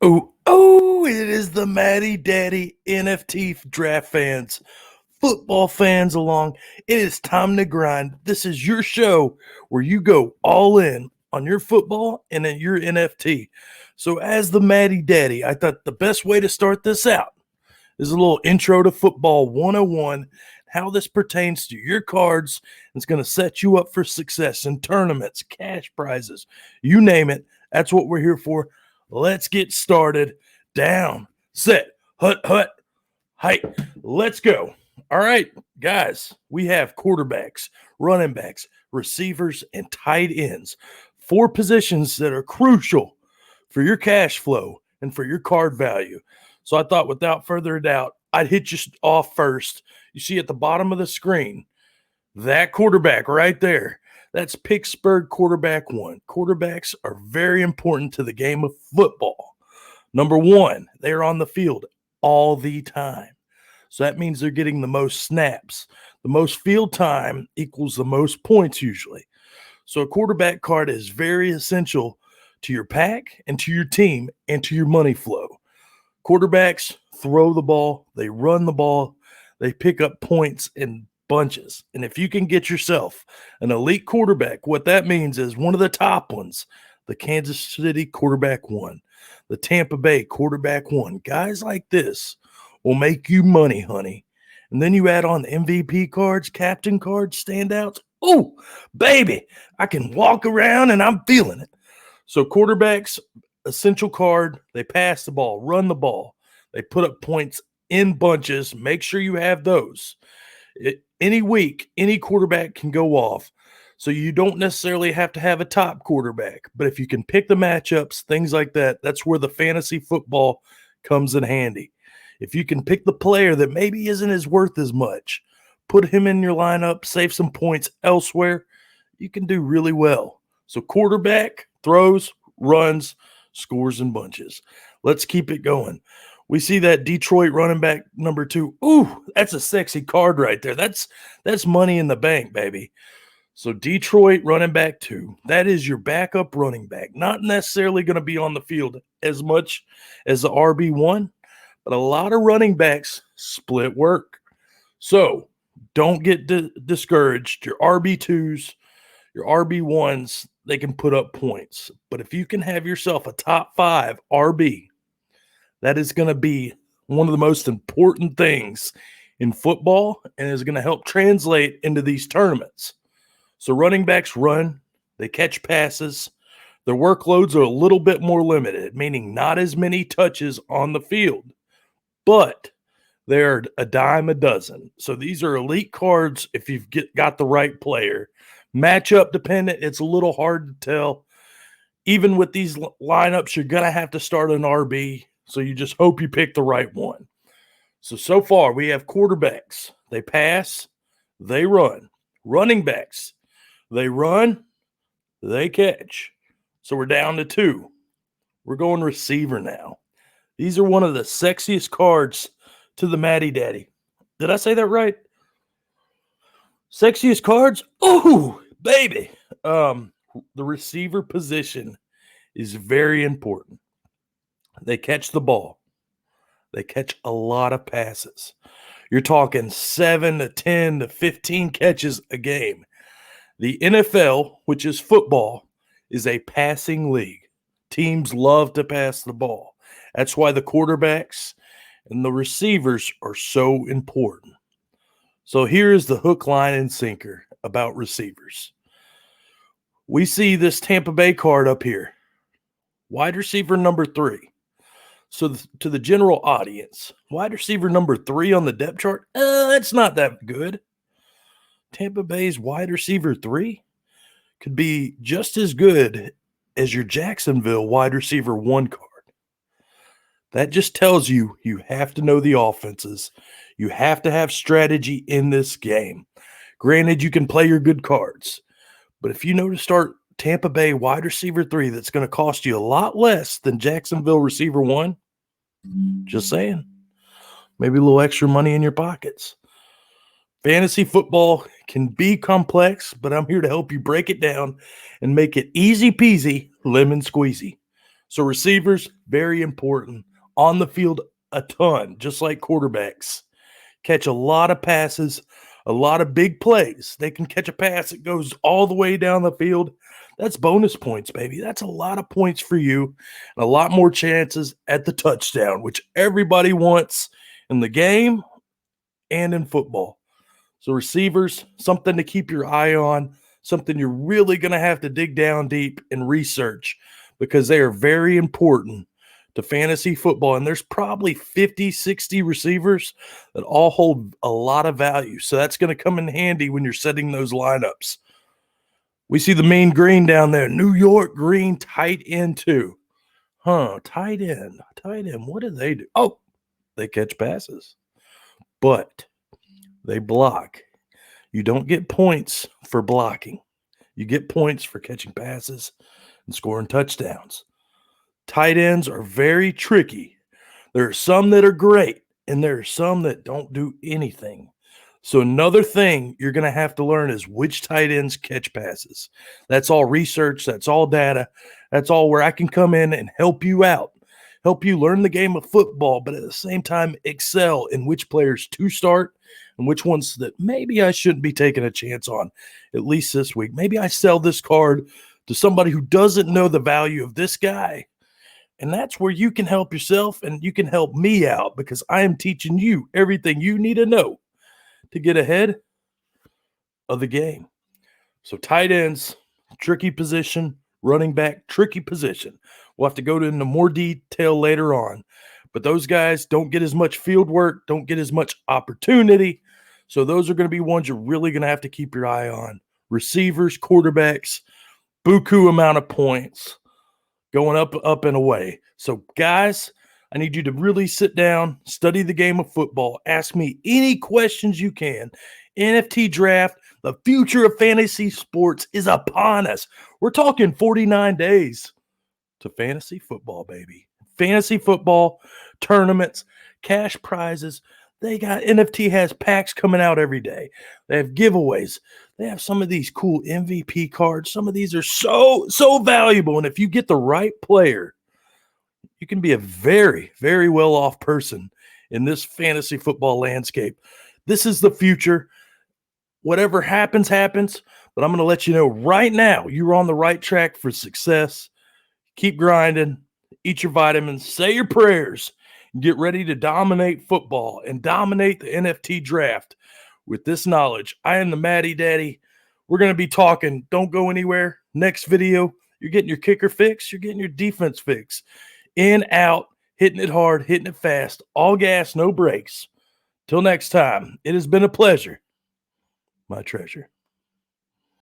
Oh, it is the Matty Daddy NFT draft fans, football fans along. It is time to grind. This is your show where you go all in on your football and then your NFT. So, as the Matty Daddy, I thought the best way to start this out is a little intro to football 101, how this pertains to your cards. It's going to set you up for success in tournaments, cash prizes, you name it. That's what we're here for. Let's get started. Down, set, hut, height. Let's go. All right, guys, we have quarterbacks, running backs, receivers, and tight ends. 4 positions that are crucial for your cash flow and for your card value. So I thought without further doubt, I'd hit you off first. You see at the bottom of the screen, that quarterback right there. That's Pittsburgh quarterback 1. Quarterbacks are very important to the game of football. Number 1, they are on the field all the time. So that means they're getting the most snaps. The most field time equals the most points usually. So a quarterback card is very essential to your pack and to your team and to your money flow. Quarterbacks throw the ball, they run the ball, they pick up points in bunches. And if you can get yourself an elite quarterback, what that means is one of the top ones, the Kansas City quarterback 1, the Tampa Bay quarterback 1, guys like this will make you money, honey. And then you add on the MVP cards, captain cards, standouts. Oh, baby, I can walk around and I'm feeling it. So quarterbacks, essential card, they pass the ball, run the ball. They put up points in bunches. Make sure you have those. Any week, any quarterback can go off. So you don't necessarily have to have a top quarterback. But if you can pick the matchups, things like that, that's where the fantasy football comes in handy. If you can pick the player that maybe isn't as worth as much, put him in your lineup, save some points elsewhere, you can do really well. So quarterback, throws, runs, scores in bunches. Let's keep it going. We see that Detroit running back number 2. Ooh, that's a sexy card right there. That's money in the bank, baby. So Detroit running back 2, that is your backup running back. Not necessarily going to be on the field as much as the RB1, but a lot of running backs split work. So don't get discouraged. Your RB2s, your RB1s, they can put up points. But if you can have yourself a top 5 RB, that is going to be one of the most important things in football and is going to help translate into these tournaments. So running backs run, they catch passes. Their workloads are a little bit more limited, meaning not as many touches on the field, but they're a dime a dozen. So these are elite cards if you've got the right player. Matchup dependent, it's a little hard to tell. Even with these lineups, you're going to have to start an RB. So you just hope you pick the right one. So far, we have quarterbacks. They pass, they run. Running backs, they run, they catch. So we're down to 2. We're going receiver now. These are one of the sexiest cards to the Matty Daddy. Did I say that right? Sexiest cards? Oh, baby. The receiver position is very important. They catch the ball. They catch a lot of passes. You're talking 7 to 10 to 15 catches a game. The NFL, which is football, is a passing league. Teams love to pass the ball. That's why the quarterbacks and the receivers are so important. So here's the hook, line, and sinker about receivers. We see this Tampa Bay card up here. Wide receiver number 3. So to the general audience, wide receiver number 3 on the depth chart, that's not that good. Tampa Bay's wide receiver 3 could be just as good as your Jacksonville wide receiver 1 card. That just tells you have to know the offenses. You have to have strategy in this game. Granted, you can play your good cards, but if you know to start Tampa Bay wide receiver 3, that's going to cost you a lot less than Jacksonville receiver 1. Just saying. Maybe a little extra money in your pockets. Fantasy football can be complex, but I'm here to help you break it down and make it easy peasy, lemon squeezy. So receivers, very important. On the field, a ton, just like quarterbacks. Catch a lot of passes, a lot of big plays. They can catch a pass that goes all the way down the field. That's bonus points, baby. That's a lot of points for you and a lot more chances at the touchdown, which everybody wants in the game and in football. So receivers, something to keep your eye on, something you're really going to have to dig down deep and research because they are very important to fantasy football. And there's probably 50, 60 receivers that all hold a lot of value. So that's going to come in handy when you're setting those lineups. We see the main green down there, New York green, tight end too. Tight end. What do they do? Oh, they catch passes, but they block. You don't get points for blocking. You get points for catching passes and scoring touchdowns. Tight ends are very tricky. There are some that are great, and there are some that don't do anything. So another thing you're going to have to learn is which tight ends catch passes. That's all research. That's all data. That's all where I can come in and help you out, help you learn the game of football, but at the same time excel in which players to start and which ones that maybe I shouldn't be taking a chance on, at least this week. Maybe I sell this card to somebody who doesn't know the value of this guy. And that's where you can help yourself and you can help me out because I am teaching you everything you need to know to get ahead of the game. So tight ends, tricky position. Running back, tricky position. We'll have to go into more detail later on. But those guys don't get as much field work, don't get as much opportunity. So those are going to be ones you're really going to have to keep your eye on. Receivers, quarterbacks, buku amount of points going up and away. So guys, I need you to really sit down, study the game of football, ask me any questions you can. NFT draft, the future of fantasy sports is upon us. We're talking 49 days to fantasy football, baby. Fantasy football, tournaments, cash prizes. They got NFT has packs coming out every day. They have giveaways. They have some of these cool MVP cards. Some of these are so valuable. And if you get the right player, you can be a very, very well-off person in this fantasy football landscape. This is the future. Whatever happens, happens. But I'm going to let you know right now, you're on the right track for success. Keep grinding. Eat your vitamins. Say your prayers. And get ready to dominate football and dominate the NFT draft with this knowledge. I am the Matty Daddy. We're going to be talking. Don't go anywhere. Next video, you're getting your kicker fix. You're getting your defense fix. In, out, hitting it hard, hitting it fast. All gas, no brakes. Till next time, it has been a pleasure. My treasure.